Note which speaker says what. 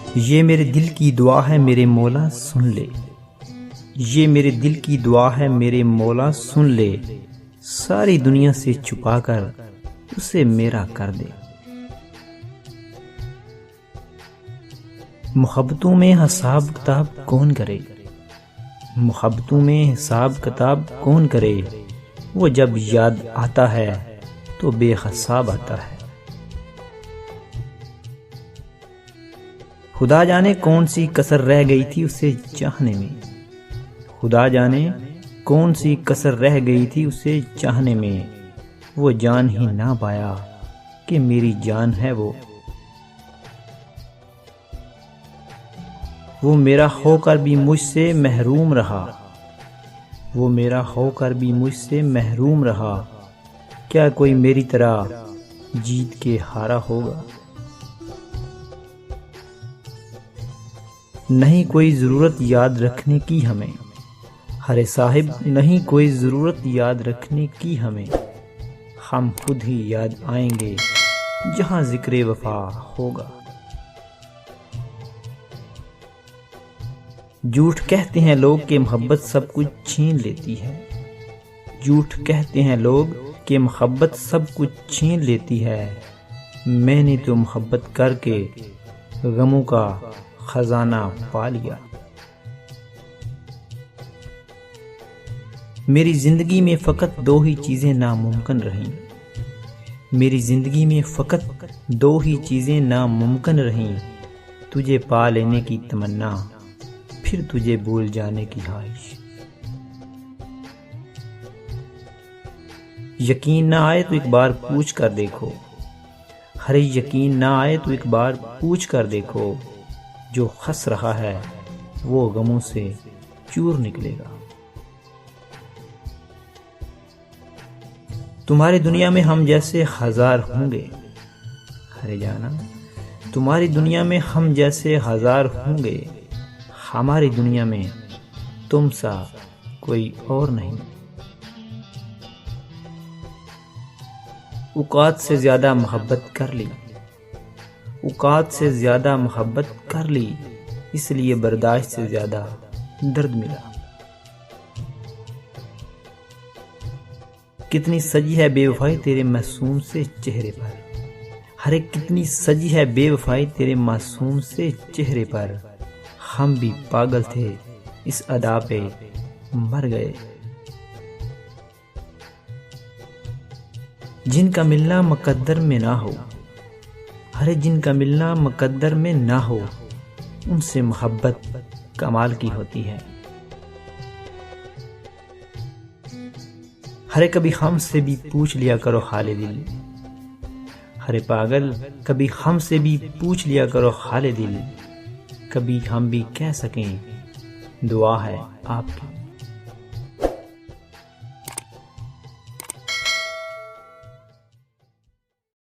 Speaker 1: ये मेरे दिल की दुआ है मेरे मौला सुन ले, ये मेरे दिल की दुआ है मेरे मौला सुन ले, सारी दुनिया से छुपा कर उसे मेरा कर दे। मोहब्बतों में हिसाब किताब कौन करे, मोहब्बतों में हिसाब किताब कौन करे, वो जब याद आता है तो बेहिसाब आता है। खुदा जाने कौन सी कसर रह गई थी उसे चाहने में, खुदा जाने कौन सी कसर रह गई थी उसे चाहने में, वो जान ही ना पाया कि मेरी जान है वो मेरा होकर भी मुझसे महरूम रहा, वो मेरा होकर भी मुझसे महरूम रहा, क्या कोई मेरी तरह जीत के हारा होगा। नहीं कोई ज़रूरत याद रखने की हमें, हरे साहिब नहीं कोई ज़रूरत याद रखने की हमें, हम खुद ही याद आएंगे जहां ज़िक्र वफा होगा। झूठ कहते हैं लोग कि मोहब्बत सब कुछ छीन लेती है, झूठ कहते हैं लोग कि मोहब्बत सब कुछ छीन लेती है, मैंने तो मोहब्बत करके गमों का खजाना पा लिया। मेरी जिंदगी में फकत दो ही चीजें नामुमकिन रहीं, मेरी जिंदगी में फकत दो ही चीजें नामुमकिन रहीं, तुझे पा लेने की तमन्ना फिर तुझे भूल जाने की ख्वाहिश। यकीन ना आए तो एक बार पूछ कर देखो, हरे यकीन ना आए तो एक बार पूछ कर देखो, जो हंस रहा है वो गमों से चूर निकलेगा। तुम्हारी दुनिया में हम जैसे हजार होंगे, हरे जाना तुम्हारी दुनिया में हम जैसे हजार होंगे, हमारी दुनिया में तुम सा कोई और नहीं। औकात से ज्यादा मोहब्बत कर ली, औकात से ज्यादा मोहब्बत कर ली, इसलिए बर्दाश्त से ज्यादा दर्द मिला। कितनी सजी है बेवफाई तेरे मासूम से चेहरे पर, हरे कितनी सजी है बेवफाई तेरे मासूम से चेहरे पर, हम भी पागल थे इस अदा पे मर गए। जिनका मिलना मुकद्दर में ना हो, हरे जिनका मिलना मुकद्दर में ना हो, उनसे मोहब्बत कमाल की होती है। हरे कभी हमसे भी पूछ लिया करो हाले दिल, हरे पागल कभी हमसे भी पूछ लिया करो हाले दिल, कभी हम भी कह सकें दुआ है आपकी।